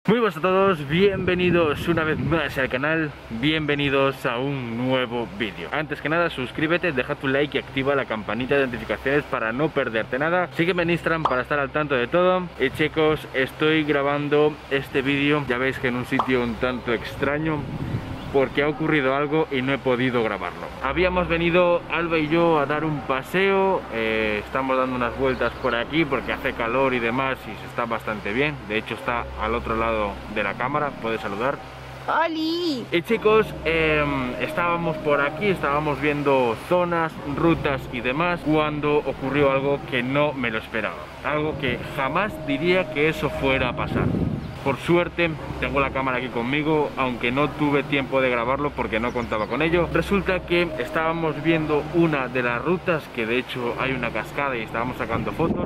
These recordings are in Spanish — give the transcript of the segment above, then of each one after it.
Muy buenas a todos, bienvenidos una vez más al canal, bienvenidos a un nuevo vídeo. Antes que nada, suscríbete, deja tu like y activa la campanita de notificaciones para no perderte nada. Sígueme en Instagram para estar al tanto de todo. Y chicos, estoy grabando este vídeo, ya veis que en un sitio un tanto extraño, porque ha ocurrido algo y no he podido grabarlo. Habíamos venido Alba y yo a dar un paseo, estamos dando unas vueltas por aquí porque hace calor y demás y se está bastante bien. De hecho está al otro lado de la cámara, puedes saludar. ¡Holi! Y chicos, estábamos por aquí, estábamos viendo zonas, rutas y demás, cuando ocurrió algo que no me lo esperaba. Algo que jamás diría que eso fuera a pasar. Por suerte tengo la cámara aquí conmigo, aunque no tuve tiempo de grabarlo porque no contaba con ello. Resulta que estábamos viendo una de las rutas, que de hecho hay una cascada y estábamos sacando fotos.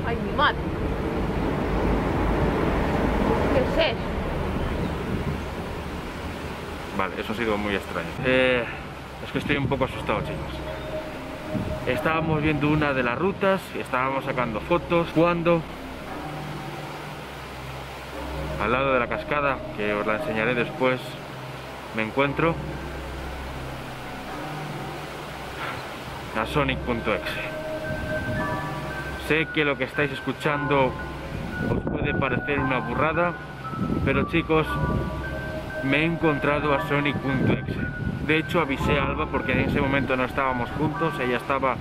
¡Ay, mi madre! ¿Qué es eso? Vale, eso ha sido muy extraño. Es que estoy un poco asustado, chicos. Estábamos viendo una de las rutas, estábamos sacando fotos, cuando al lado de la cascada, que os la enseñaré después, me encuentro a Sonic.exe. Sé que lo que estáis escuchando os puede parecer una burrada, pero chicos, me he encontrado a Sonic.exe. De hecho avisé a Alba porque en ese momento no estábamos juntos, ella estaba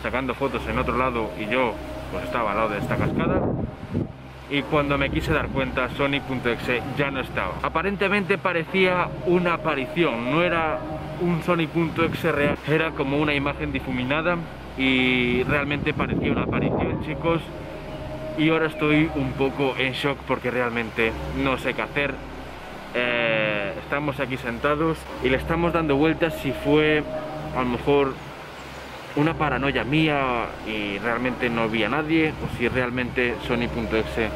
sacando fotos en otro lado y yo pues estaba al lado de esta cascada. Y cuando me quise dar cuenta, Sonic.exe ya no estaba. Aparentemente parecía una aparición, no era un Sonic.exe real, era como una imagen difuminada y realmente parecía una aparición, chicos. Y ahora estoy un poco en shock porque realmente no sé qué hacer. Estamos aquí sentados y le estamos dando vueltas si fue a lo mejor una paranoia mía y realmente no vi a nadie, o si realmente Sonic.exe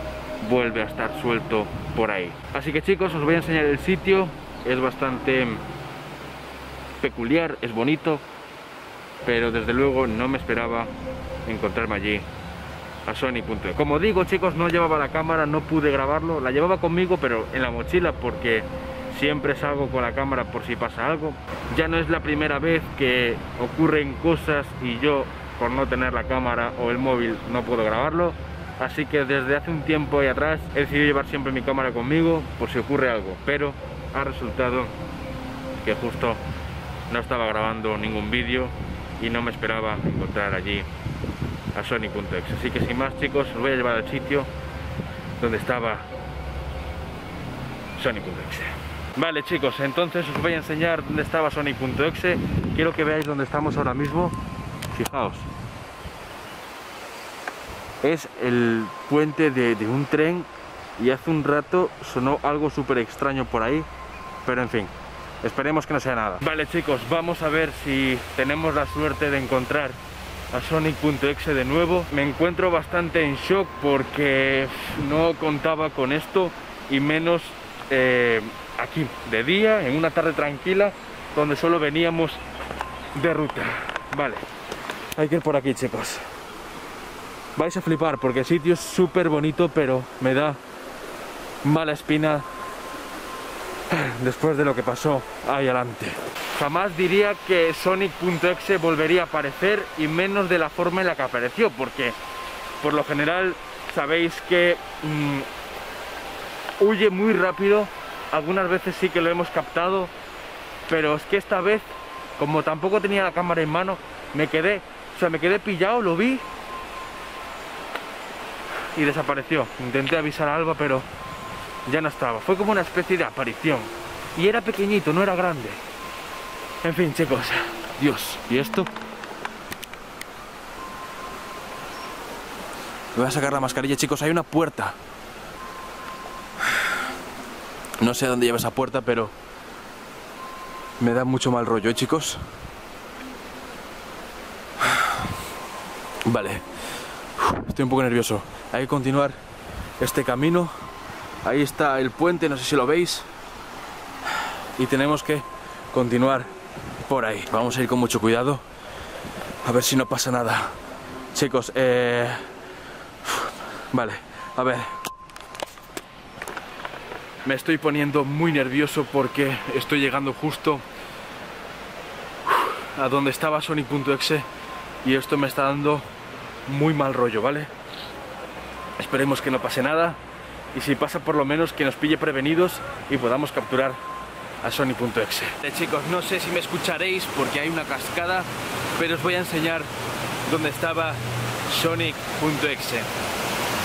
vuelve a estar suelto por ahí. Así que chicos, os voy a enseñar el sitio. Es bastante peculiar, es bonito, pero desde luego no me esperaba encontrarme allí a Sonic.exe. Como digo, chicos, no llevaba la cámara, no pude grabarlo, la llevaba conmigo pero en la mochila porque siempre salgo con la cámara por si pasa algo. Ya no es la primera vez que ocurren cosas y yo, por no tener la cámara o el móvil, no puedo grabarlo. Así que desde hace un tiempo ahí atrás he decidido llevar siempre mi cámara conmigo por si ocurre algo. Pero ha resultado que justo no estaba grabando ningún vídeo y no me esperaba encontrar allí a Sonic.exe. Así que sin más, chicos, os voy a llevar al sitio donde estaba Sonic.exe. Vale, chicos, entonces os voy a enseñar dónde estaba Sonic.exe. Quiero que veáis dónde estamos ahora mismo. Fijaos, es el puente de un tren y hace un rato sonó algo súper extraño por ahí, pero en fin, esperemos que no sea nada. Vale, chicos, vamos a ver si tenemos la suerte de encontrar a Sonic.exe de nuevo. Me encuentro bastante en shock porque no contaba con esto, y menos aquí de día, en una tarde tranquila donde solo veníamos de ruta. Vale, hay que ir por aquí, chicos. Vais a flipar porque el sitio es súper bonito, pero me da mala espina después de lo que pasó ahí adelante. Jamás diría que Sonic.exe volvería a aparecer, y menos de la forma en la que apareció, porque por lo general sabéis que huye muy rápido. Algunas veces sí que lo hemos captado, pero es que esta vez, como tampoco tenía la cámara en mano, me quedé pillado, lo vi y desapareció. Intenté avisar a Alba, pero ya no estaba. Fue como una especie de aparición y era pequeñito, no era grande. En fin, chicos, Dios, ¿y esto? Voy a sacar la mascarilla, chicos, hay una puerta. No sé a dónde lleva esa puerta, pero me da mucho mal rollo, ¿eh, chicos? Vale, estoy un poco nervioso. Hay que continuar este camino. Ahí está el puente, no sé si lo veis. Y tenemos que continuar por ahí. Vamos a ir con mucho cuidado, a ver si no pasa nada. Chicos, vale, a ver. Me estoy poniendo muy nervioso porque estoy llegando justo a donde estaba Sonic.exe y esto me está dando muy mal rollo, ¿vale? Esperemos que no pase nada y si pasa por lo menos que nos pille prevenidos y podamos capturar a Sonic.exe. Chicos, no sé si me escucharéis porque hay una cascada, pero os voy a enseñar dónde estaba Sonic.exe.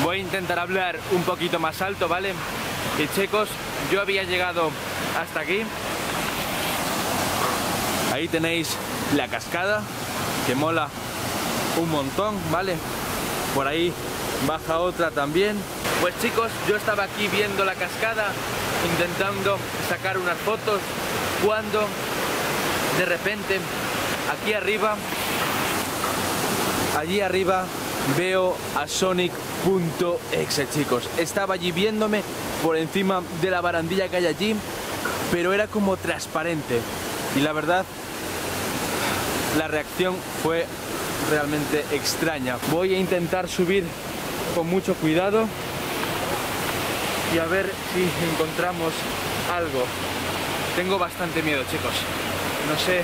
Voy a intentar hablar un poquito más alto, ¿vale? Y chicos, yo había llegado hasta aquí. Ahí tenéis la cascada, que mola un montón, ¿vale? Por ahí baja otra también. Pues chicos, yo estaba aquí viendo la cascada, intentando sacar unas fotos, cuando de repente aquí arriba, allí arriba, veo a Sonic.exe, chicos. Estaba allí viéndome por encima de la barandilla que hay allí, pero era como transparente. Y la verdad, la reacción fue realmente extraña. Voy a intentar subir con mucho cuidado y a ver si encontramos algo. Tengo bastante miedo, chicos. No sé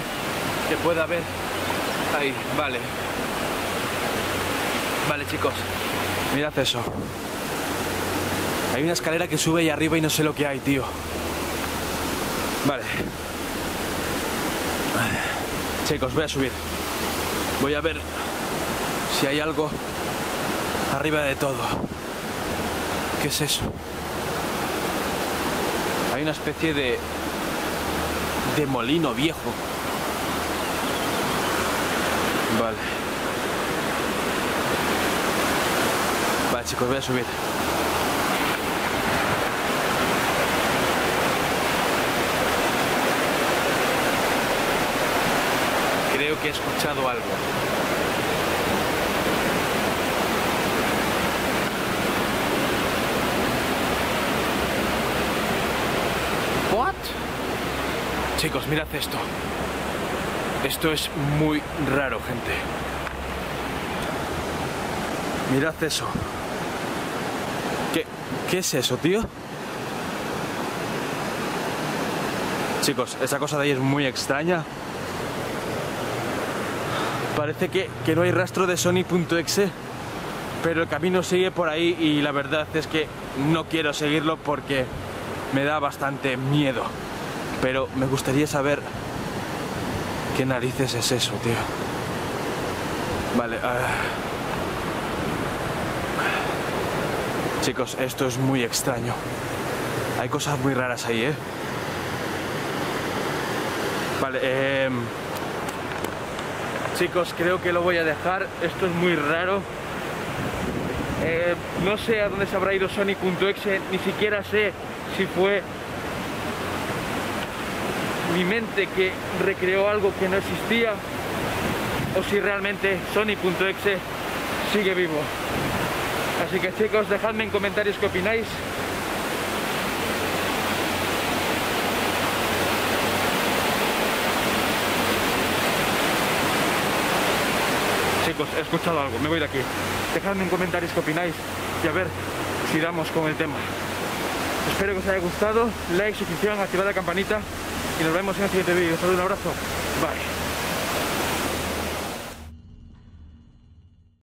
qué pueda haber ahí. Vale. Vale, chicos. Mirad eso. Hay una escalera que sube ahí arriba y no sé lo que hay, tío. Vale. Chicos, voy a subir. Voy a ver si hay algo arriba de todo. ¿Qué es eso? Hay una especie de molino viejo. Vale. Vale, chicos, voy a subir. Creo que he escuchado algo. ¿What? Chicos, mirad esto. Esto es muy raro, gente. Mirad eso. ¿Qué es eso, tío? Chicos, esa cosa de ahí es muy extraña. Parece que no hay rastro de Sonic.exe, pero el camino sigue por ahí y la verdad es que no quiero seguirlo porque me da bastante miedo. Pero me gustaría saber qué narices es eso, tío. Vale. Chicos, esto es muy extraño. Hay cosas muy raras ahí, ¿eh? Vale, chicos, creo que lo voy a dejar. Esto es muy raro. No sé a dónde se habrá ido Sonic.exe. Ni siquiera sé si fue mi mente que recreó algo que no existía o si realmente Sonic.exe sigue vivo. Así que chicos, dejadme en comentarios qué opináis. Chicos, he escuchado algo, me voy de aquí. Dejadme en comentarios qué opináis y a ver si damos con el tema. Espero que os haya gustado, like, suscripción, activad la campanita y nos vemos en el siguiente vídeo. Un saludo, un abrazo, bye.